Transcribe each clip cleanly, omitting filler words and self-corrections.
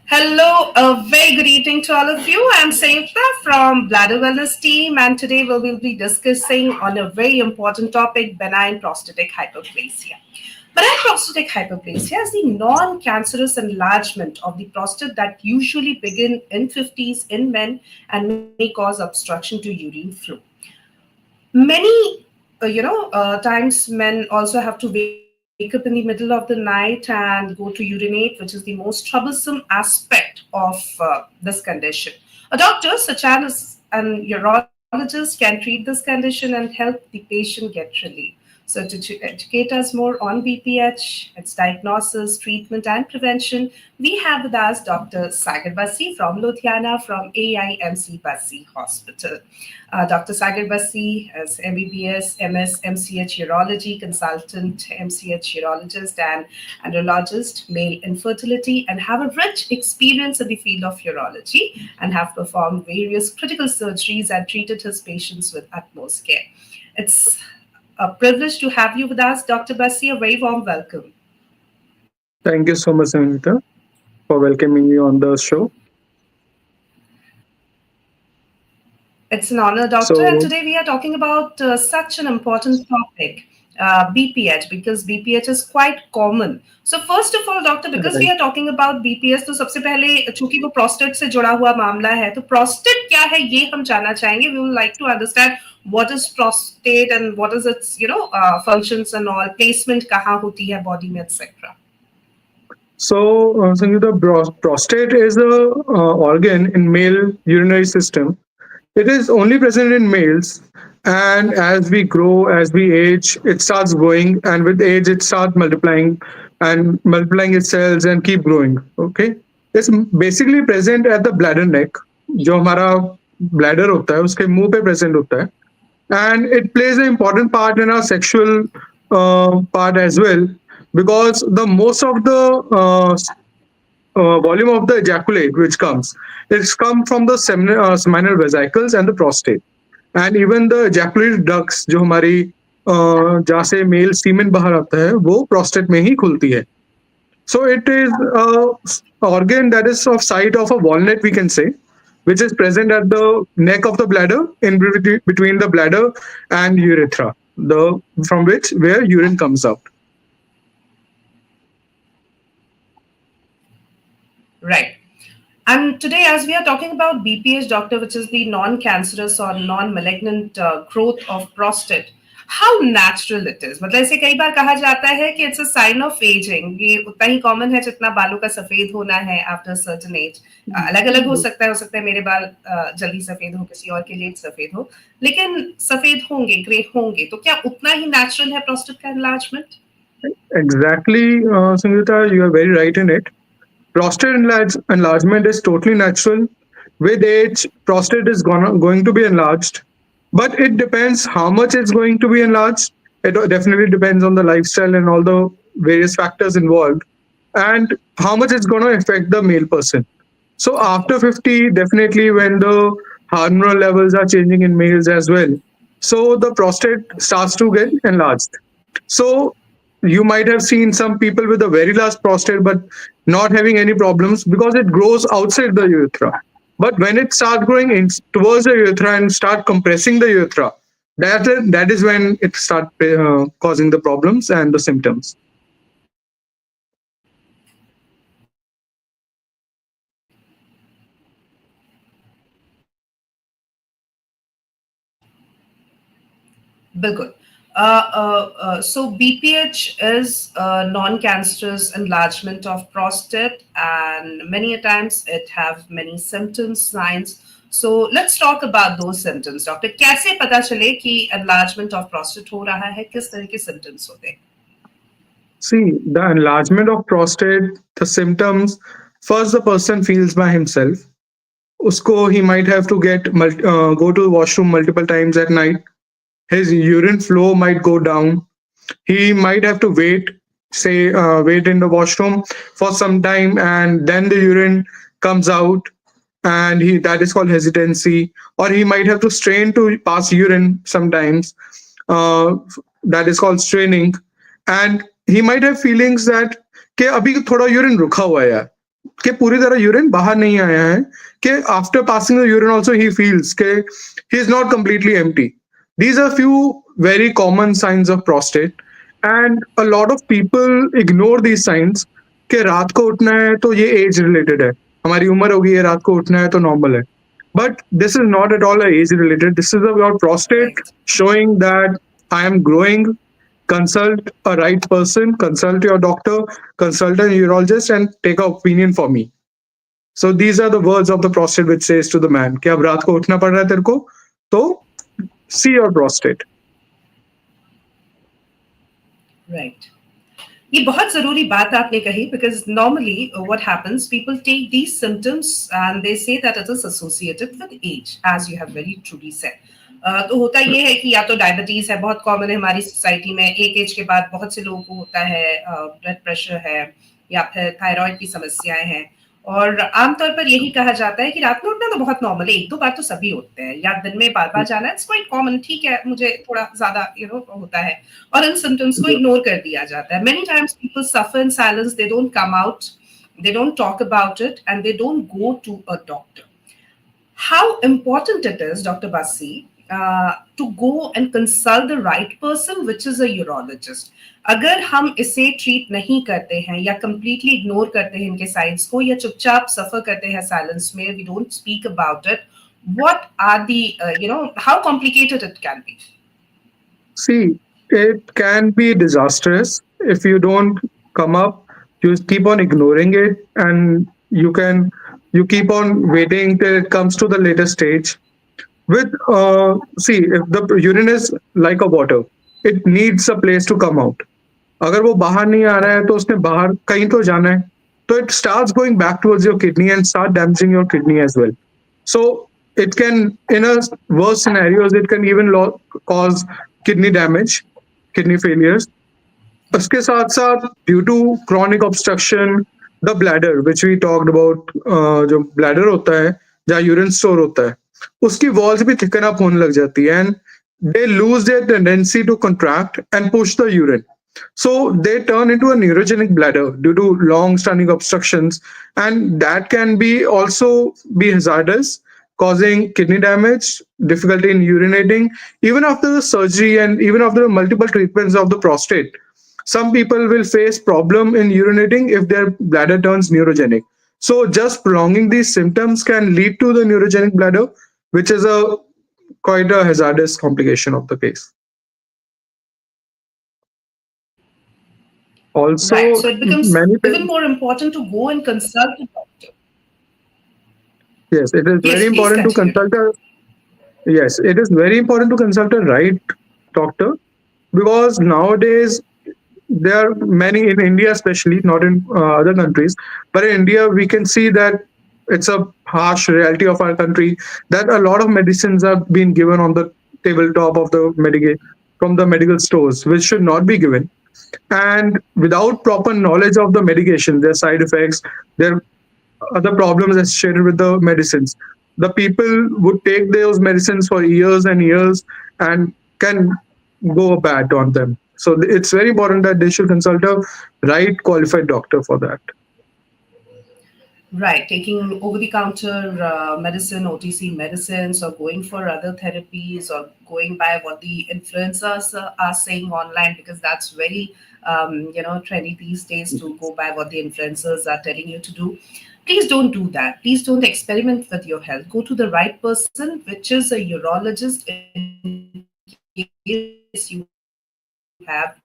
Hello, a very good evening to all of you. I'm Sayuktha from Bladder Wellness team, and today we will be discussing on a very important topic: benign prostatic hyperplasia. Benign prostatic hyperplasia is the non-cancerous enlargement of the prostate that usually begin in 50s in men and may cause obstruction to urine flow. Many, times men also have to wake up in the middle of the night and go to urinate, which is the most troublesome aspect of this condition. A doctor, such as an urologist, can treat this condition and help the patient get relief. So, to educate us more on BPH, its diagnosis, treatment, and prevention, we have with us Dr. Sagar Bassi from Ludhiana from AIMC Bassi Hospital. Dr. Sagar Bassi is MBBS, MS, MCh Urology, consultant, MCh Urologist, and andrologist, male infertility, and have a rich experience in the field of urology and have performed various critical surgeries and treated his patients with utmost care. It's a privilege to have you with us, Dr. Bassi. A very warm welcome. Thank you so much, Anita, for welcoming me on the show. It's an honor, Doctor. And So, today we are talking about such an important topic, BPH, because BPH is quite common. So first of all, Doctor, because we right. are talking about BPH, तो सबसे पहले चूंकि वो prostate से जुड़ा हुआ मामला है, तो prostate क्या है ये हम जानना चाहेंगे. We would like to understand what is prostate and what is its functions and all, placement कहाँ होती है body में, etc. Sangeeta, prostate is a organ in male urinary system. It is only present in males, and as we grow, as we age, it starts growing, and with age, it starts multiplying its cells and keep growing. Okay, it's basically present at the bladder neck. जो हमारा bladder होता है, उसके मुंह पे present होता है, and it plays an important part in our sexual part as well, because the most of the volume of the ejaculate which comes, it's come from the seminal vesicles and the prostate, and even the ejaculate ducts जो हमारी जहाँ से mail सीमेन बाहर आता है वो prostate में ही खुलती है. So it is a organ that is of site of a walnut, we can say, which is present at the neck of the bladder, in between the bladder and urethra, the from which where urine comes out. Right. And today, as we are talking about BPH, doctor, which is the non-cancerous or non-malignant growth of prostate, how natural it is. मतलब ऐसे कई बार कहा जाता है कि it's a sign of aging. ये उतना ही common है जितना बालों का सफेद होना है after a certain age. अलग-अलग हो सकता है मेरे बाल जल्दी सफेद हो, किसी और के लेट सफेद हो, लेकिन सफेद होंगे, ग्रे होंगे, तो क्या उतना ही natural है prostate का enlargement? Exactly, Sangeeta, you are very right in it. Prostate enlargement is totally natural. With age, prostate is going to be enlarged, but it depends how much it's going to be enlarged. It definitely depends on the lifestyle and all the various factors involved, and how much it's going to affect the male person. So after 50, definitely when the hormonal levels are changing in males as well, so the prostate starts to get enlarged. So you might have seen some people with a very large prostate but not having any problems because it grows outside the urethra. But when it starts growing towards the urethra and start compressing the urethra, that is when it start causing the problems and the symptoms. बिल्कुल. So BPH is non-cancerous enlargement of prostate, and many a times it have many symptoms, signs. So let's talk about those symptoms, doctor. कैसे पता चले कि enlargement of prostate हो रहा है, किस तरह के symptoms होते हैं? See, the enlargement of prostate, the symptoms, first the person feels by himself. Usko, he might have to go to the washroom multiple times at night. His urine flow might go down. He might have to wait in the washroom for some time, and then the urine comes out, and he that is called hesitancy. Or he might have to strain to pass urine sometimes. That is called straining. And he might have feelings that कि अभी थोड़ा urine रुका हुआ है यार, कि पूरी तरह यूरिन बाहर नहीं आया है, कि after passing the urine also he feels कि he is not completely empty. These are few very common signs of prostate, and a lot of people ignore these signs कि रात को उठना है तो ये एज रिलेटेड है, हमारी उम्र होगी है, रात को उठना है तो नॉर्मल है. But this is not at all age related. This is about prostate Right. showing that I am growing. Consult a right person, consult your doctor, consult a urologist, and take an opinion for me. So these are the words of the prostate which says to the man कि अब रात को उठना पड़ रहा है तेरे को, तो see your prostate. Right. ये बहुत जरूरी बात आपने कही because normally what happens people take these symptoms and they say that it is associated with age as you have very truly said. तो होता ये है कि या तो डायबिटीज है, बहुत कॉमन है हमारी सोसाइटी में, एक एज के बाद बहुत से लोगों को होता है, ब्लड प्रेशर है या फिर थायराइड की समस्याएं हैं. और आमतौर पर यही कहा जाता है कि रात में उठना तो बहुत नॉर्मल है, एक दो बार तो सभी उठते हैं, या दिन में बार बार जाना इट्स क्वाइट कॉमन, ठीक है मुझे थोड़ा ज्यादा होता है. और इन सिम्टम्स को इग्नोर कर दिया जाता है. Many times people suffer in silence, they don't come out, they don't talk about it, and they don't go to a doctor. How important it is, Dr. Bassi, to go and consult the right person, which is a urologist. अगर हम इसे treat नहीं करते हैं या completely ignore करते हैं इनके साइंस को, या चुपचाप सफर करते हैं साइलेंस में, we don't speak about it, what are the how complicated it can be. See, it can be disastrous if you don't come up. You keep on ignoring it, and you keep on waiting till it comes to the later stage. With see, if the urine is like a water, it needs a place to come out. अगर वो बाहर नहीं आ रहा है तो उसने बाहर कहीं तो जाना है, तो it starts going back towards your kidney and start damaging your kidney as well. So it can, in a worse scenarios, it can even cause kidney damage, kidney failures. उसके साथ साथ due to chronic obstruction the bladder which we talked about, जो bladder होता है जहाँ urine store होता है, उसकी वॉल्स भी थिकन अप होने लग जाती है, and they lose their tendency to contract and push the urine. So they turn into a neurogenic bladder due to long standing obstructions, and that can be also be hazardous, causing kidney damage, difficulty in urinating, even after the surgery and even after the multiple treatments of the prostate. Some people will face problem in urinating if their bladder turns neurogenic. So just prolonging these symptoms can lead to the neurogenic bladder, which is a quite a hazardous complication of the case. Right, Also, so it becomes many even patients, more important to go and consult the doctor. yes, it is very Yes, please important to continue, consult doctor. a, yes, it is very important to consult a right doctor, because nowadays there are many in India, especially not in other countries, but in India we can see that it's a harsh reality of our country that a lot of medicines are being given on the tabletop of the from the medical stores, which should not be given. And without proper knowledge of the medication, their side effects, their other problems associated with the medicines, the people would take those medicines for years and years and can go bad on them. So it's very important that they should consult a right qualified doctor for that. Right, taking over the counter medicine, OTC medicines, or going for other therapies, or going by what the influencers are saying online, because that's very, trendy these days to go by what the influencers are telling you to do. Please don't do that. Please don't experiment with your health. Go to the right person, which is a urologist, in case you have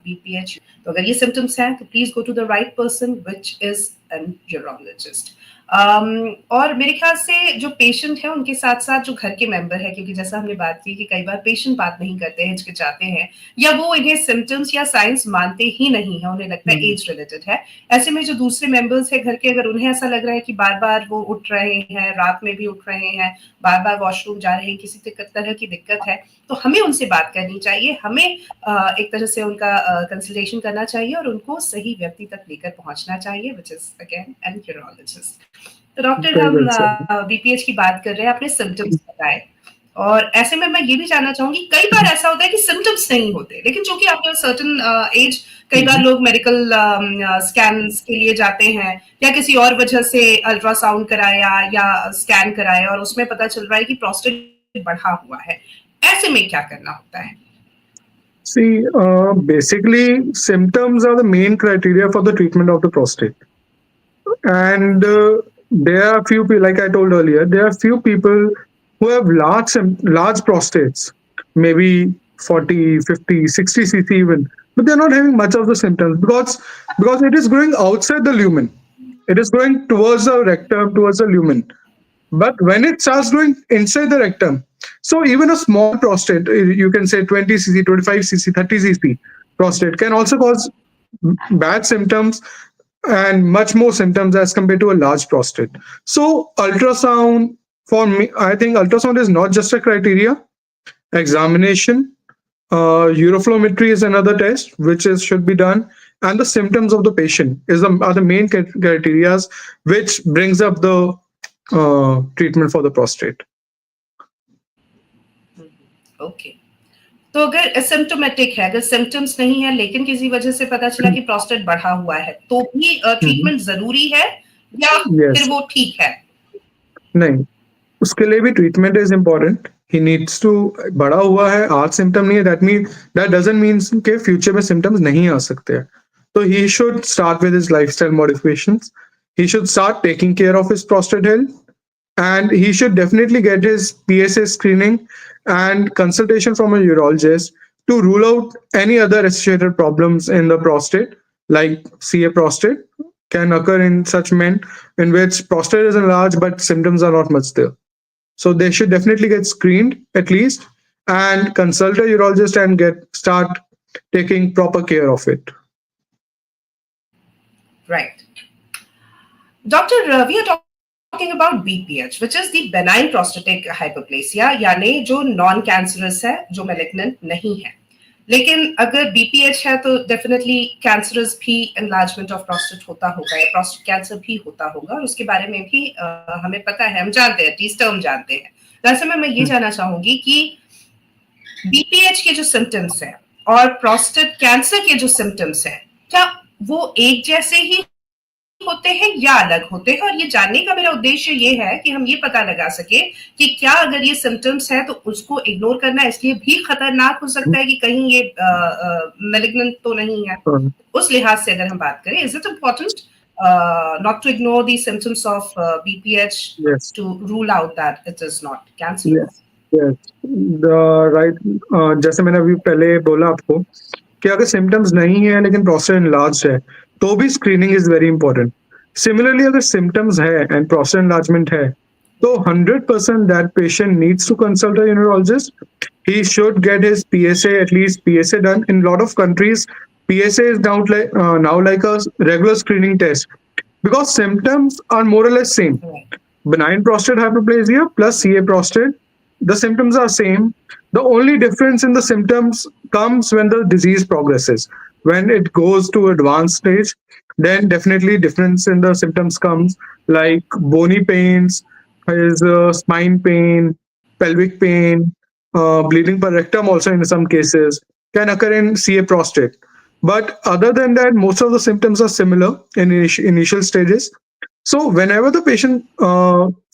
BPH. तो अगर ये symptoms हैं तो please go to the right person, which is an urologist. और मेरे ख्याल से जो पेशेंट है उनके साथ साथ जो घर के मेंबर है, क्योंकि जैसा हमने बात की कि कई बार पेशेंट बात नहीं करते हैं, हिचकिचाते हैं, या वो इन्हें सिम्टम्स या साइंस मानते ही नहीं है, उन्हें लगता है Mm. एज रिलेटेड है. ऐसे में जो दूसरे मेंबर्स है घर के, अगर उन्हें ऐसा लग रहा है कि बार बार वो उठ रहे हैं, रात में भी उठ रहे हैं, बार बार वॉशरूम जा रहे हैं, किसी तरह की दिक्कत है, तो हमें उनसे बात करनी चाहिए. हमें एक तरह से उनका कंसल्टेशन करना चाहिए और उनको सही व्यक्ति तक लेकर पहुंचना चाहिए, which is again an urologist. तो डॉक्टर, Very हम well said. बीपीएच की बात कर रहे हैं, आपने सिम्टम्स बताए. और ऐसे में मैं ये भी जानना चाहूंगी, कई बार ऐसा होता है कि सिम्टम्स नहीं होते, लेकिन चूंकि आपके सर्टन एज, कई बार लोग मेडिकल स्कैन के लिए जाते हैं या किसी और वजह से अल्ट्रासाउंड कराया या स्कैन कराया और उसमें पता चल रहा है कि प्रोस्टेट बढ़ा हुआ है, ऐसे में क्या करना होता है? See, basically, symptoms are the main criteria for the treatment of the prostate. And there are few people, like I told earlier, there are few people who have large prostates, maybe 40, 50, 60 cc even, but they're not having much of the symptoms because it is growing outside the lumen. It is going towards the rectum, towards the lumen. But when it starts growing inside the rectum, so even a small prostate, you can say 20 cc, 25 cc, 30 cc prostate can also cause bad symptoms and much more symptoms as compared to a large prostate. So ultrasound, for me, I think ultrasound is not just a criteria. Examination, uroflowmetry is another test which is should be done, and the symptoms of the patient are the main criteria which brings up the treatment for the prostate. Okay, तो अगर asymptomatic है, अगर symptoms नहीं है लेकिन किसी वजह से पता चला कि प्रोस्टेट बढ़ा हुआ है, तो भी Mhm. ट्रीटमेंट जरूरी है या फिर Yes. वो ठीक है? नहीं, उसके लिए भी treatment is important. He needs to, बड़ा हुआ है, आज सिम्टम नहीं है, दैट डजंट मीन्स के फ्यूचर में सिम्टम्स नहीं आ सकते हैं. तो he should start with his lifestyle modifications. He should start taking care of his prostate health, and he should definitely get his PSA screening and consultation from a urologist to rule out any other associated problems in the prostate, like CA prostate can occur in such men in which prostate is enlarged but symptoms are not much there. So they should definitely get screened at least and consult a urologist and get start taking proper care of it. Right. Doctor, we are talking about BPH, which is the benign prostatic hyperplasia, यानी जो non cancerous है, जो malignant नहीं है. लेकिन अगर BPH है तो डेफिनेटली कैंसरस भी एनलार्जमेंट ऑफ प्रोस्टेट होता होगा या प्रोस्टेट कैंसर भी होता होगा, और उसके बारे में भी हमें पता है, हम जानते हैं, इस टर्म जानते हैं. वैसे में मैं ये जानना चाहूंगी कि बीपीएच के जो सिम्टम्स हैं और प्रोस्टेट कैंसर के जो सिम्टम्स हैं, क्या वो एक जैसे ही होते हैं या अलग होते हैं? और ये जानने का मेरा उद्देश्य ये है कि हम ये पता लगा सके कि क्या अगर ये सिम्टम्स है तो उसको इग्नोर करना इसलिए भी खतरनाक हो सकता है कि कहीं ये मेलिग्नेंट तो नहीं है. उस लिहाज से अगर हम बात करें, is it important not to ignore the symptoms of BPH Yes. to rule out that it is not cancer? Yes. Yes. The right. जैसे मैंने अभी पहले बोला आपको कि अगर सिम्टम्स नहीं है लेकिन प्रोस्टेट एनलार्ज्ड है तो भी screening is very important. Similarly अगर सिम्टम्स है एंड प्रोस्टेट एनलार्जमेंट है तो 100% that patient needs to consult a urologist. He should get his PSA, at least PSA done. In a lot of countries, PSA is now like a regular screening test because symptoms are more or less same. Benign prostate hyperplasia plus CA prostate, the symptoms are same. The only difference in the symptoms comes when the disease progresses. When it goes to advanced stage, then definitely difference in the symptoms comes, like bony pains, is spine pain, pelvic pain, bleeding per rectum also in some cases can occur in CA prostate. But other than that, most of the symptoms are similar in initial stages. So whenever the patient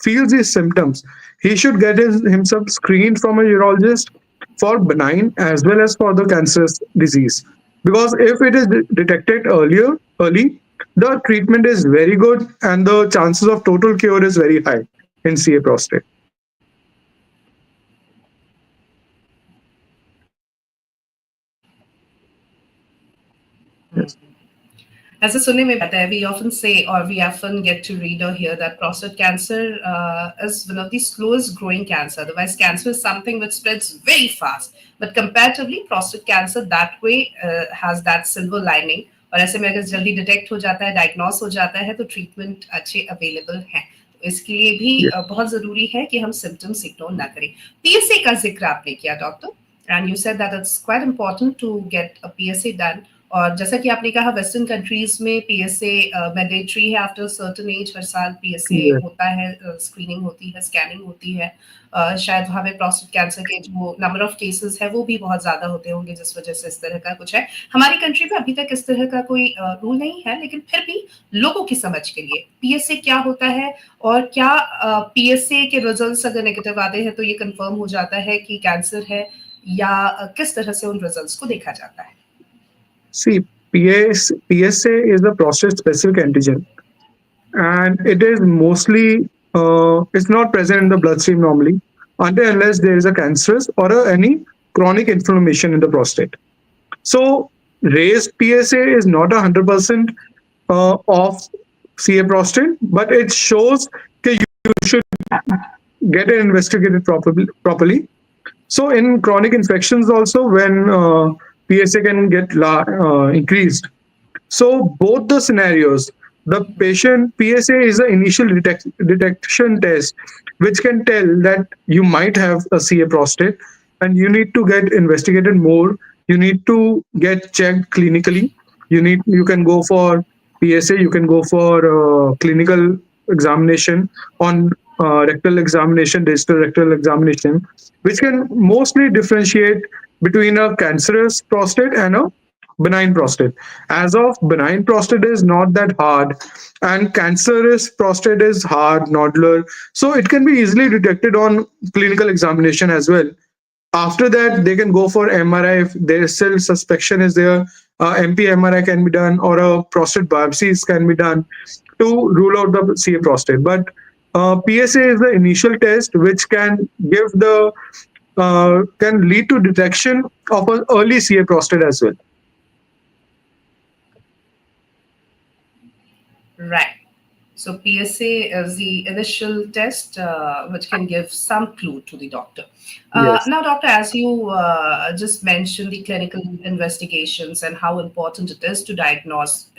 feels these symptoms, he should get himself screened from a urologist for benign as well as for the cancerous disease. Because if it is detected early, the treatment is very good and the chances of total cure is very high in CA prostate. Yes. ऐसे सुनने में आता है, we often say or we often get to read or hear that prostate cancer is one of the slowest growing cancer. Otherwise, cancer is something which spreads very fast. But comparatively, prostate cancer that way has that silver lining. और ऐसे में अगर जल्दी detect हो जाता है, diagnose हो जाता है, तो ट्रीटमेंट अच्छे अवेलेबल हैं. तो इसके लिए भी बहुत जरूरी है कि हम सिम्टम्स इग्नोर ना करें. पीएसए का जिक्र आपने किया doctor, and you said that it's quite important to get a PSA done और जैसा कि आपने कहा वेस्टर्न कंट्रीज में पीएसए मैंडेटरी है, आफ्टर सर्टेन एज हर साल पीएसए Yeah. होता है, स्क्रीनिंग होती है, स्कैनिंग होती है। शायद वहाँ पे प्रोस्टेट कैंसर के जो नंबर ऑफ केसेस है वो भी बहुत ज़्यादा होते होंगे, जिस वजह से इस तरह का कुछ है। हमारी कंट्री में अभी तक इस तरह का कोई रूल नहीं है, लेकिन फिर भी लोगों की समझ के लिए पीएसए क्या होता है, और क्या पीएसए के रिजल्ट्स अगर नेगेटिव आते हैं तो ये कंफर्म हो जाता है कि कैंसर है, या किस तरह से उन रिजल्ट्स को देखा जाता है? See, PSA is a prostate-specific antigen, and it is mostly it's not present in the bloodstream normally until unless there is a cancerous or any chronic inflammation in the prostate. So raised PSA is not 100% of CA prostate, but it shows that you should get it investigated properly. So in chronic infections also, when PSA can get increased, so both the scenarios, the patient PSA is an initial detection test, which can tell that you might have a CA prostate, and you need to get investigated more. You need to get checked clinically. You can go for PSA. You can go for clinical examination on rectal examination, digital rectal examination, which can mostly differentiate between a cancerous prostate and a benign prostate. As of benign prostate is not that hard, and cancerous prostate is hard, nodular, so it can be easily detected on clinical examination as well. After that, they can go for MRI if there is still suspicion is there. MP MRI can be done, or a prostate biopsies can be done to rule out the CA prostate. But PSA is the initial test which can give the can lead to detection of an early CA prostate as well. Right. So PSA is the initial test which can give some clue to the doctor. Yes. Now, doctor, as you just mentioned the clinical investigations and how important it is to diagnose,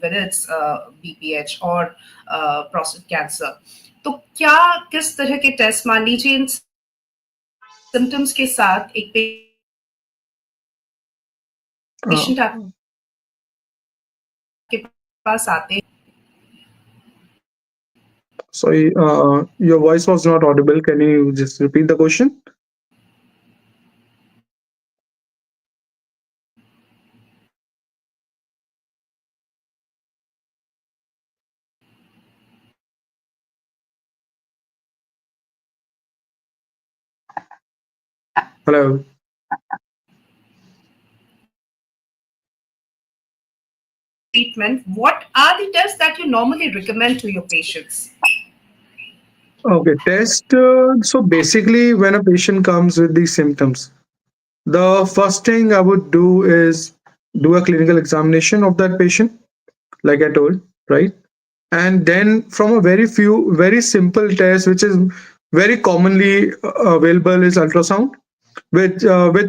whether it's BPH or prostate cancer, तो क्या किस तरह के test, मान लीजिए इन symptoms के साथ एक Uh, पेशेंट आपके पास आते हैं? Sorry, your voice was not audible. Can you just repeat the question? Hello. Treatment, what are the tests that you normally recommend to your patients? Okay, test. So basically, when a patient comes with these symptoms, the first thing I would do is do a clinical examination of that patient, like I told, right? And then from a very simple test, which is very commonly available, is ultrasound with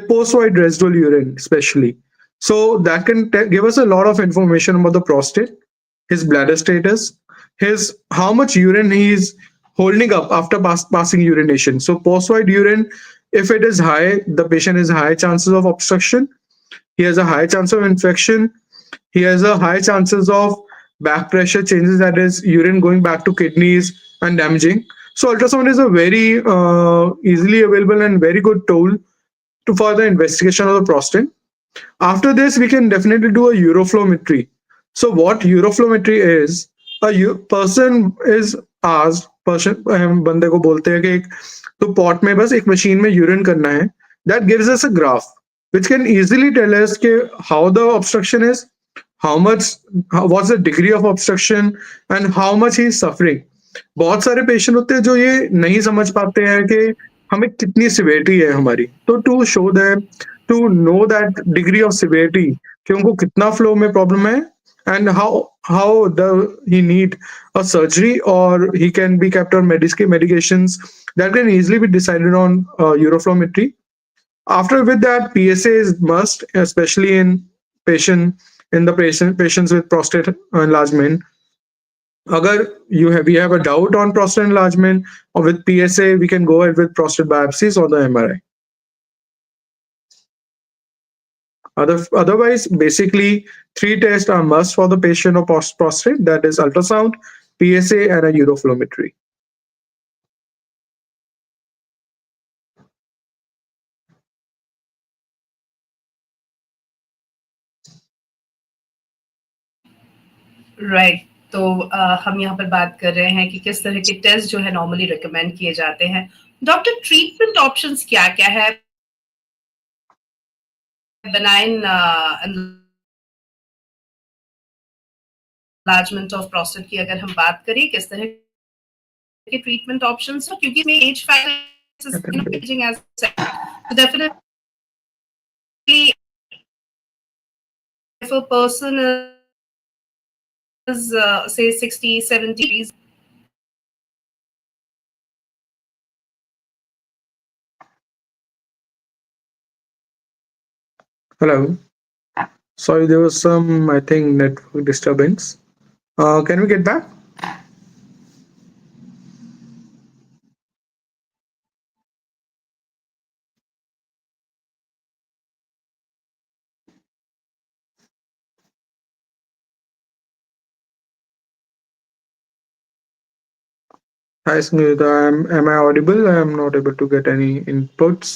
post-void residual urine, especially. So that can give us a lot of information about the prostate, his bladder status, his how much urine he is holding up after passing urination. So post-void urine, if it is high, the patient has high chances of obstruction. He has a high chance of infection. He has a high chances of back pressure changes, that is urine going back to kidneys and damaging. So ultrasound is a very easily available and very good tool to further investigation of the prostate. After this, we can definitely do a uroflowmetry. So what uroflowmetry is, person is asked, person हम बंदे को बोलते हैं कि तो pot में बस एक मशीन में यूरिन करना है. That gives us a graph which can easily tell us कि how the obstruction is, how much, what's the degree of obstruction, and how much he is suffering. बहुत सारे पेशेंट होते हैं जो ये नहीं समझ पाते हैं कि हमें कितनी सिवियरिटी है हमारी. तो to show that, to know that degree of severity कि उनको कितना फ्लो में प्रॉब्लम है, and how the he need a surgery or he can be kept on medications, that can easily be decided on uroflowmetry. After with that, PSA is must, especially in patients with prostate enlargement. Agar we have a doubt on prostate enlargement or with PSA, we can go ahead with prostate biopsies or the MRI. Otherwise, basically, three tests are must for the patient of prostate, that is ultrasound, PSA, and a uroflowmetry. Right. तो हम यहाँ पर बात कर रहे हैं कि किस तरह के टेस्ट जो है नॉर्मली रिकमेंड किए जाते हैं। डॉक्टर, ट्रीटमेंट ऑप्शंस क्या-क्या है? बेनाइन एनलार्जमेंट ऑफ प्रोस्टेट की अगर हम बात करें, किस तरह के ट्रीटमेंट ऑप्शंस हैं? क्योंकि इसमें age factor is ageing age तो definitely if a person is say 60, 70. Hello. Sorry, there was some, I think, network disturbance. Can we get back? Hi, Smita. Am I audible? I am not able to get any inputs.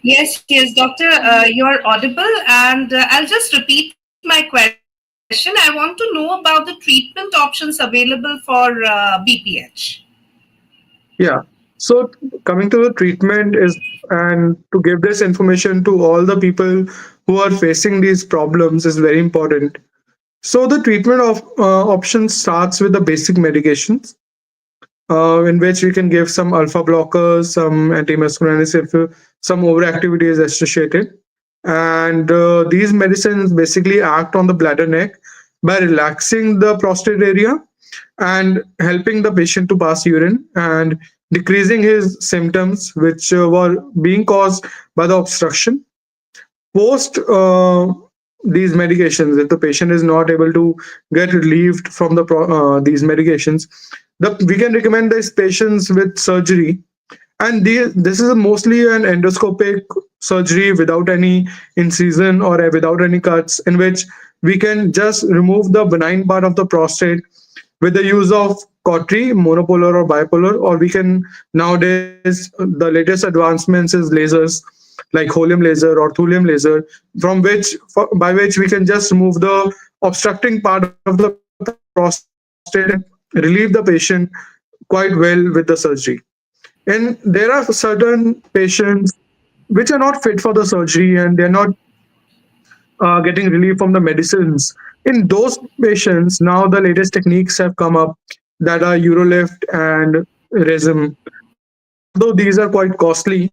Yes, doctor, you're audible, and I'll just repeat my question. I want to know about the treatment options available for BPH. Yeah. So coming to the treatment is, and to give this information to all the people who are facing these problems is very important. So the treatment of option starts with the basic medications, in which we can give some alpha blockers, some antimuscarinics if some overactivity is associated. And these medicines basically act on the bladder neck by relaxing the prostate area and helping the patient to pass urine and decreasing his symptoms, which were being caused by the obstruction. Post these medications, if the patient is not able to get relieved from these medications, we can recommend these patients with surgery. And this is mostly an endoscopic surgery without any incision or without any cuts, in which we can just remove the benign part of the prostate with the use of cautery, monopolar or bipolar, or we can nowadays the latest advancements is lasers like holmium laser or thulium laser, from which by which we can just remove the obstructing part of the prostate and relieve the patient quite well with the surgery. And there are certain patients which are not fit for the surgery and they're not getting relief from the medicines. In those patients, now the latest techniques have come up that are Urolift and Resim. Although these are quite costly,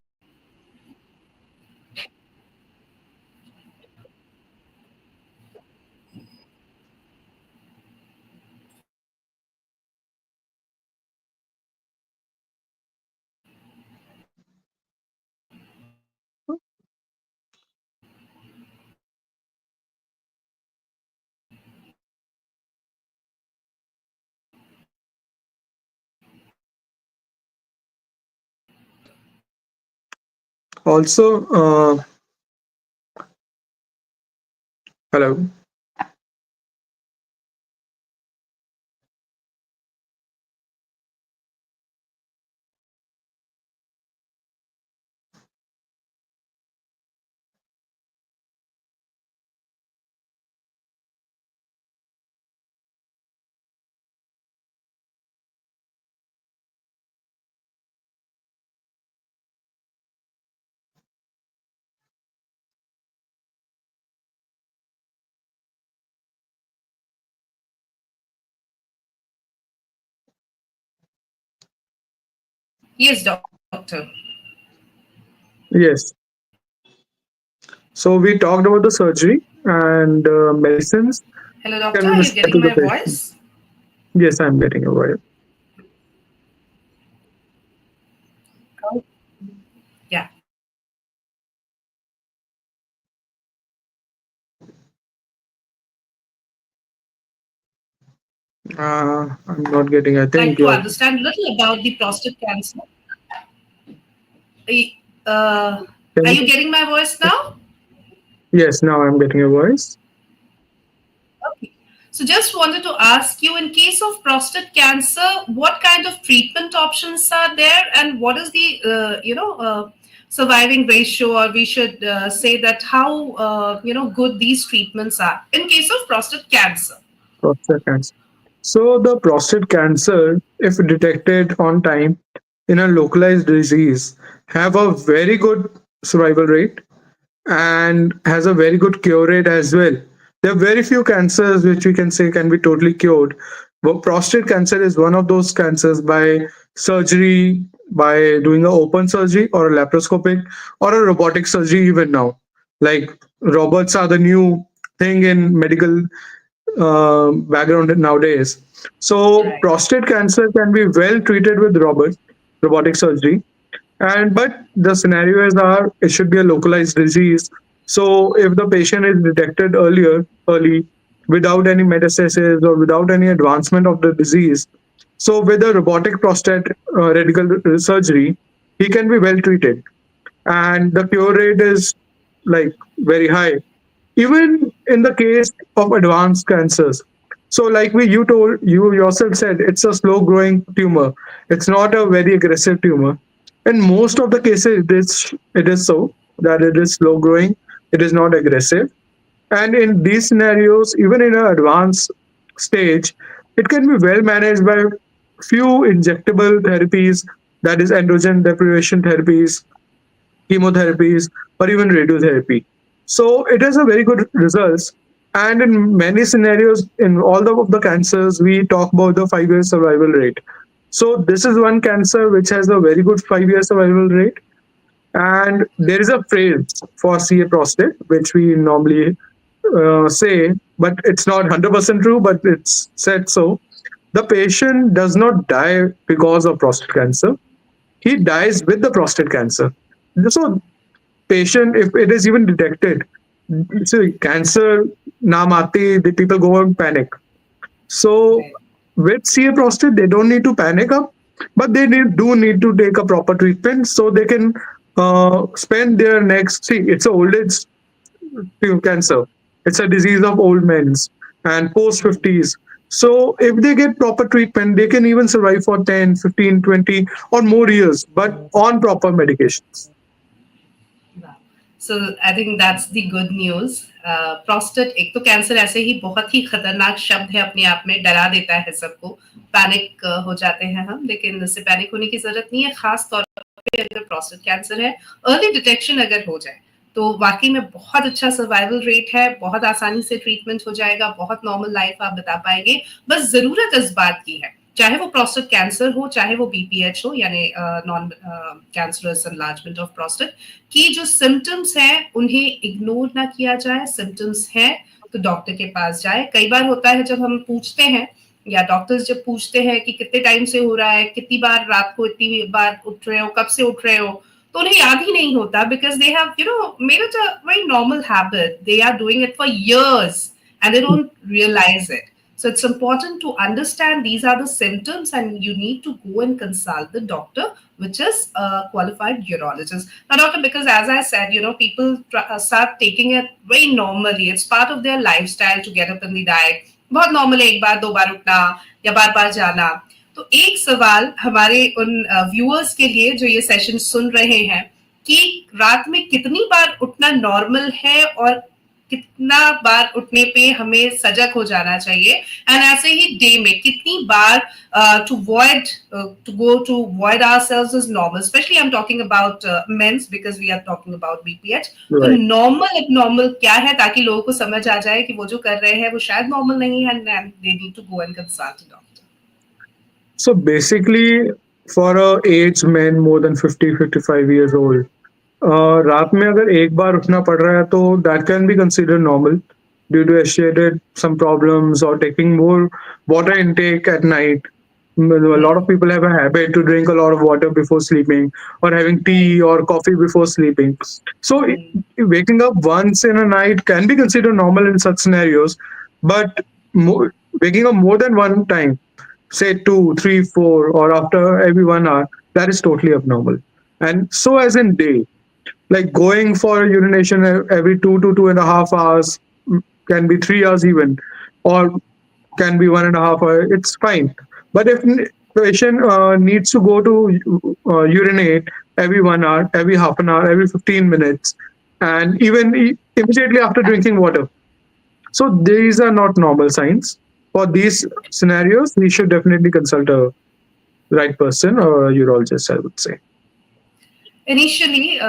also, hello. Yes, doctor. Yes. So we talked about the surgery and medicines. Hello, Now can doctor. we Are you respond getting to the my patient? voice? Yes, I'm getting a wire. Yeah. I'm not getting. I Like think to you're. understand a little about the prostate cancer. Uh, Can are you you, getting my voice now? Yes, now I'm getting your voice. Okay. So just wanted to ask you, in case of prostate cancer, what kind of treatment options are there, and what is the surviving ratio, or we should say that how good these treatments are in case of prostate cancer. Prostate cancer. So the prostate cancer, if detected on time in a localized disease, have a very good survival rate and has a very good cure rate as well. There are very few cancers which we can say can be totally cured. But prostate cancer is one of those cancers by surgery, by doing a open surgery or a laparoscopic or a robotic surgery even now. Like robots are the new thing in medical background nowadays. So Right. prostate cancer can be well treated with robotic surgery, and but the scenarios are it should be a localized disease. So if the patient is detected early, without any metastasis or without any advancement of the disease, so with a robotic prostate radical surgery, he can be well treated, and the cure rate is like very high even in the case of advanced cancers. So like you yourself said, it's a slow growing tumor, it's not a very aggressive tumor. In most of the cases it is so that it is slow growing, it is not aggressive. And in these scenarios, even in an advanced stage, it can be well managed by few injectable therapies, that is androgen deprivation therapies, chemotherapies, or even radiotherapy. So it has a very good results. And in many scenarios, in all of the cancers, we talk about the 5 year survival rate. So this is one cancer which has a very good 5 year survival rate. And there is a phrase for CA prostate, which we normally say, but it's not 100% true, but it's said so. The patient does not die because of prostate cancer. He dies with the prostate cancer. So patient, if it is even detected, so cancer naam aate, the people go and panic. So Right. with CA prostate, they don't need to panic up, but do need to take a proper treatment so they can spend their next. See, it's a old age cancer. It's a disease of old men's and post 50s. So if they get proper treatment, they can even survive for 10, 15, 20, or more years, but on proper medications. Wow. So I think that's the good news. Prostate एक तो cancer ऐसे ही बहुत ही खतरनाक शब्द है, अपने आप में डरा देता है सबको. पैनिक हो जाते हैं हम, लेकिन इससे पैनिक होने की जरूरत नहीं है. खास तौर पे अगर प्रोस्टेट कैंसर है, अर्ली डिटेक्शन अगर हो जाए तो वाकई में बहुत अच्छा सर्वाइवल रेट है. बहुत आसानी से ट्रीटमेंट हो जाएगा, बहुत नॉर्मल लाइफ आप बता पाएंगे. बस जरूरत इस बात की है, चाहे वो प्रोस्टेट कैंसर हो, चाहे वो बीपीएच हो, यानी non cancerous enlargement of prostate, कि जो सिम्टम्स हैं उन्हें इग्नोर ना किया जाए. सिम्टम्स हैं तो डॉक्टर के पास जाए. कई बार होता है जब हम पूछते हैं, या डॉक्टर्स जब पूछते हैं कि कितने टाइम से हो रहा है, कितनी बार रात को इतनी बार उठ रहे हो, कब से उठ रहे हो, तो उन्हें याद ही नहीं होता, because they have made it a very normal habit. They are doing it for years and they don't realize it. So it's important to understand these are the symptoms, and you need to go and consult the doctor, which is a qualified urologist. Now, doctor, because as I said, people start taking it very normally. It's part of their lifestyle to get up in the diet. बहुत normal है एक बार दो बार उठना या बार बार जाना. तो एक सवाल हमारे उन व्यूअर्स के लिए जो ये सेशन सुन रहे हैं, कि रात में कितनी बार उठना नॉर्मल है, और कितना बार उठने पे हमें सजग हो जाना चाहिए, एंड ऐसे ही डे में कितनी बार to void to go to void ourselves is normal. Especially I am talking about men's, because we are talking about BPH. तो Right. नॉर्मल एबनॉर्मल क्या है, ताकि लोगों को समझ आ जाए कि वो जो कर रहे हैं वो शायद नॉर्मल नहीं है, and they need to go and consult a doctor. So basically, for a age men more than 50, 55 years old, रात में अगर एक बार उठना पड़ रहा है तो that can be considered normal due to associated some problems or taking more water intake at night. A lot of people have a habit to drink a lot of water before sleeping or having tea or coffee before sleeping. So waking up once in a night can be considered normal in such scenarios, but waking up more than one time, say two, three, four, or after every 1 hour, that is totally abnormal. And so as in day. Like going for urination every 2 to 2.5 hours, can be 3 hours even, or can be 1.5 hour. It's fine. But if patient needs to go to urinate every 1 hour, every half an hour, every 15 minutes, and even immediately after drinking water, so these are not normal signs. For these scenarios, we should definitely consult a right person or a urologist, I would say. Initially,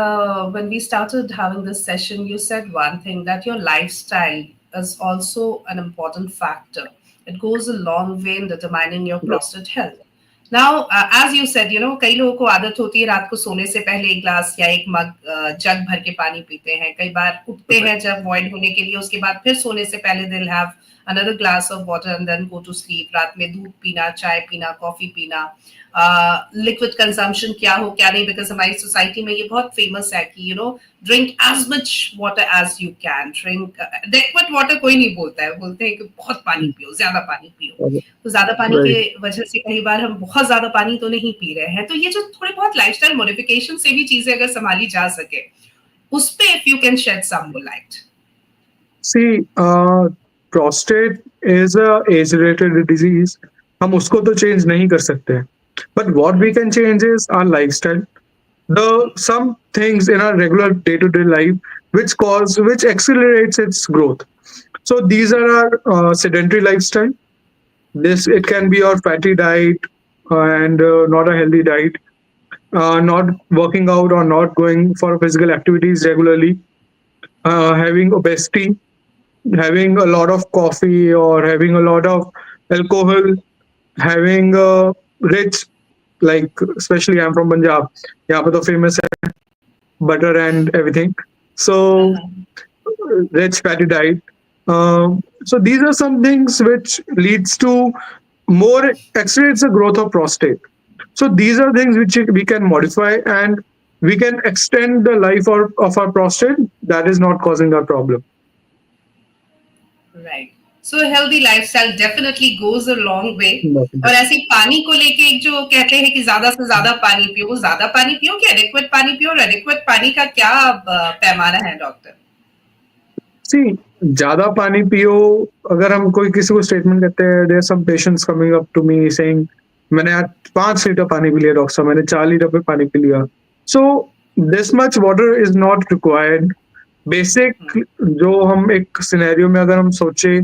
when we started having this session, you said one thing that your lifestyle is also an important factor. It goes a long way in determining your prostate health. Now, as you said, कई लोगों को आदत होती है रात को सोने से पहले एक ग्लास या एक मग जग भर के पानी पीते हैं. कई बार उठते हैं जब वॉइड होने के लिए, उसके बाद फिर सोने से पहले they'll have another glass of water and then go to sleep. रात में दूध पीना, चाय पीना, कॉफी पीना, लिक्विड कंजम्पशन क्या हो क्या नहीं, बिकॉज हमारी सोसाइटी में ये बहुत फेमस है कि drink as much water as you can drink. Liquid water कोई नहीं बोलता है, बोलते हैं कि बहुत पानी पियो, ज्यादा पानी पियो. तो ज्यादा पानी Right. के वजह से कई बार हम बहुत ज्यादा पानी तो नहीं पी रहे हैं. तो ये जो थोड़े बहुत लाइफस्टाइल मॉडिफिकेशन से भी चीजें अगर संभाली जा सके, उस पे if you can shed some more light. See, prostate is a age-related disease. हम उसको तो change नहीं कर सकते. But what we can change is our lifestyle. The some things in our regular day-to-day life which accelerates its growth. So these are our sedentary lifestyle. This it can be your fatty diet and not a healthy diet, not working out or not going for physical activities regularly, having obesity, having a lot of coffee or having a lot of alcohol, having rich, like especially I'm from Punjab, यहाँ पे तो famous है butter and everything. So rich fatty diet. So these are some things which leads to more accelerates the growth of prostate. So these are things which we can modify and we can extend the life of our prostate. That is not causing our problem. Right. So healthy lifestyle definitely goes a long way. Nothing. और ऐसे ही पानी को लेके एक जो कहते हैं कि ज्यादा से ज्यादा पानी पियो, वो ज्यादा पानी पियो कि एडिक्वेट पानी पियो, और एडिक्वेट पानी का क्या पैमाना है डॉक्टर? सी ज्यादा पानी पियो. अगर हम कोई किसी को स्टेटमेंट करते हैं, there some patients coming up to me saying मैंने आज 5 लीटर पानी पी लिया डॉक्टर साहब, मैंने 4 लीटर पे पानी पी लिया. So this much water is not required. Basic जो हम एक सिनेरियो में अगर हम सोचे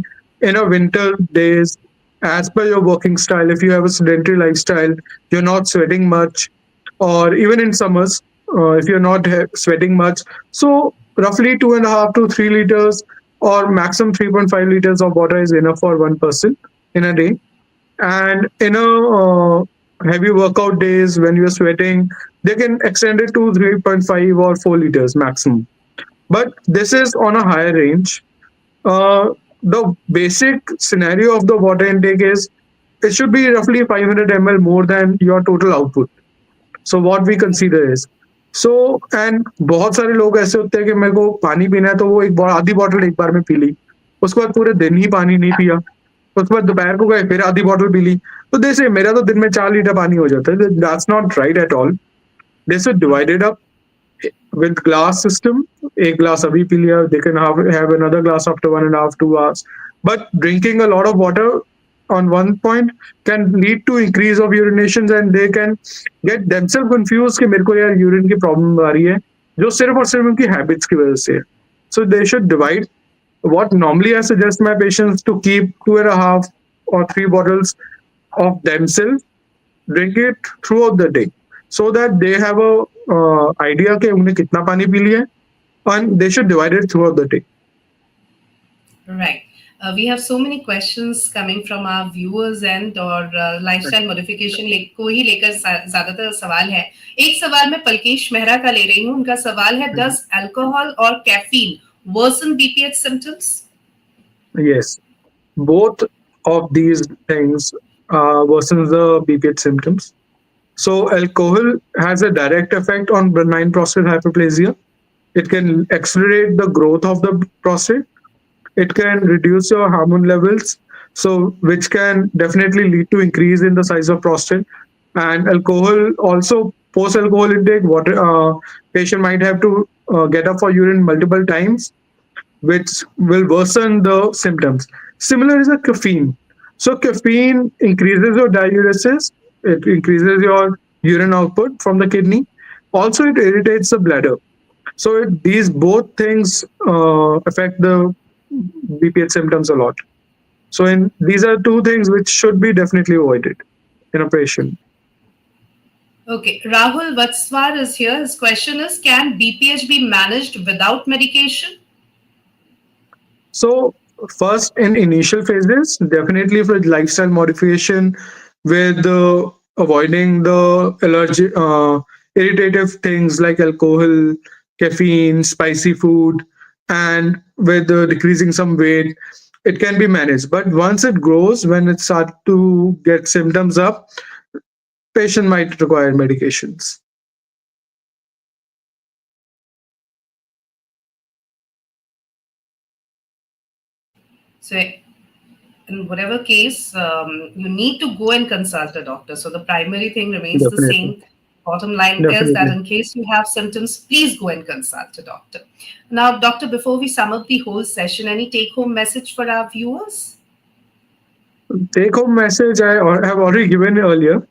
in a winter days, as per your working style, if you have a sedentary lifestyle, you're not sweating much, or even in summers, if you're not sweating much, so roughly 2.5 to 3 liters or maximum 3.5 liters of water is enough for one person in a day. And in a heavy workout days when you're sweating, they can extend it to 3.5 or 4 liters maximum. But this is on a higher range. The basic scenario of the water intake is it should be roughly 500 ml more than your total output. So what we consider is, so and बहुत सारे लोग ऐसे होते हैं कि मेरे को पानी पीना है तो वो एक आधी बॉटल एक बार में पी ली, उसके बाद पूरे दिन ही पानी नहीं पिया, उसके बाद दोपहर को गए फिर आधी बॉटल पी ली. तो जैसे मेरा तो दिन में 4 लीटर पानी हो जाता है. That's not right at all. This is divided up with glass system. A glass abhi pi liya, they can have another glass after 1.5 2 hours. But drinking a lot of water on one point can lead to increase of urinations and they can get themselves confused कि मेरे को यार urine की problem आ रही है जो सिर्फ और सिर्फ उनकी हैबिट्स की वजह से है. So they should divide. What normally I suggest my patients to keep 2.5 or 3 bottles of themselves, drink it throughout the day, so that they have a idea कि उन्हें कितना पानी पी लिया है, and they should divide it throughout the day. Right. We have so many questions coming from our viewers and और lifestyle modification को ही लेकर ज्यादातर सवाल है. एक सवाल मैं पलकेश मेहरा का ले रही हूँ. उनका सवाल है, does alcohol or caffeine worsen BPH symptoms? Yes, both of these things worsens the BPH symptoms. So alcohol has a direct effect on benign prostate hyperplasia. It can accelerate the growth of the prostate. It can reduce your hormone levels, so which can definitely lead to increase in the size of prostate. And alcohol also, post alcohol intake, what patient might have to get up for urine multiple times, which will worsen the symptoms. Similar is a caffeine. So caffeine increases your diuresis, it increases your urine output from the kidney. Also, it irritates the bladder. So these both things affect the BPH symptoms a lot. So these are two things which should be definitely avoided in a patient. Okay, Rahul Vatswar is here. His question is, can BPH be managed without medication? So first, in initial phases, definitely for lifestyle modification, with avoiding the allergy, irritative things like alcohol, caffeine, spicy food, and with decreasing some weight, it can be managed. But once it grows, when it starts to get symptoms up, patient might require medications. So, in whatever case, you need to go and consult a doctor. So, the primary thing remains the Definitely, same. Bottom line is that definitely. in case you have symptoms, please go and consult a doctor. Now, doctor, before we sum up the whole session, any take home message for our viewers? Take home message have already given earlier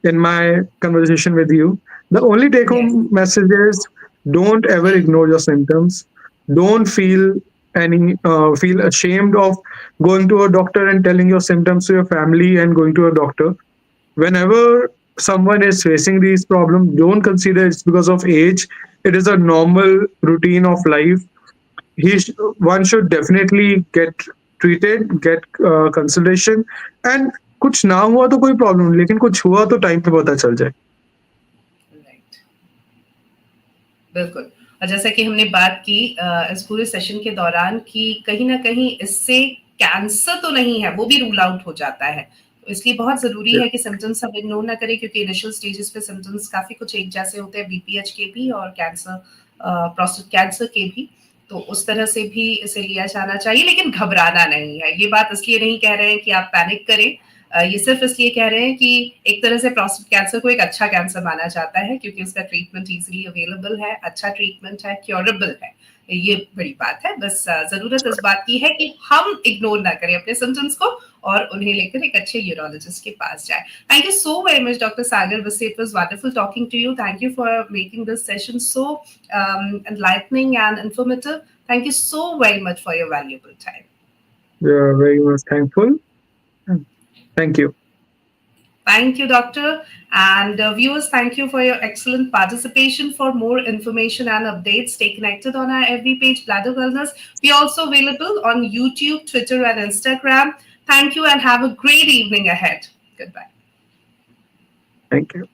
in my conversation with you. The only take Yes. home message is don't ever ignore your symptoms. Don't feel ashamed of going to a doctor and telling your symptoms to your family and going to a doctor. Whenever someone is facing these problems, don't consider it's because of age. It is a normal routine of life. One should definitely get treated, get consultation, and कुछ ना हुआ तो कोई problem नहीं, लेकिन कुछ हुआ तो टाइम पे पता चल जाए. राइट, बिल्कुल। और जैसा कि हमने बात की इस पूरे सेशन के दौरान कि कहीं ना कहीं इससे कैंसर तो नहीं है, वो भी रूल आउट हो जाता है। तो इसलिए बहुत ज़रूरी है कि सिम्पटम्स हम इग्नोर ना करें, क्योंकि इनिशियल स्टेजेस पे सिम्पटम्स काफ़ी कुछ एक जैसे होते हैं, बीपीएच के भी और कैंसर, प्रोस्टेट कैंसर के भी। तो उस तरह से भी इसे लिया जाना चाहिए, लेकिन घबराना नहीं है। ये बात इसलिए नहीं कह रहे हैं कि आप पैनिक करें, ये सिर्फ इसलिए कह रहे हैं कि एक तरह से प्रोस्टेट कैंसर को एक अच्छा कैंसर माना जाता है, क्योंकि उसका ट्रीटमेंट इजीली अवेलेबल है, अच्छा ट्रीटमेंट है, क्योरेबल है। ये बड़ी बात है। बस जरूरत इस बात की है कि हम इग्नोर ना करें अपने सिम्टम्स को और उन्हें लेकर एक अच्छे यूरोलॉजिस्ट के पास जाए। Thank you so very much doctor Sagar Bassi, it was wonderful talking to you. Thank you for making this session so enlightening and informative. Thank you so very much for your valuable time. We are very much thankful. Thank you. Thank you, Doctor. And viewers, thank you for your excellent participation. For more information and updates, stay connected on our FB page, Bladder Wellness. We're also available on YouTube, Twitter, and Instagram. Thank you and have a great evening ahead. Goodbye. Thank you.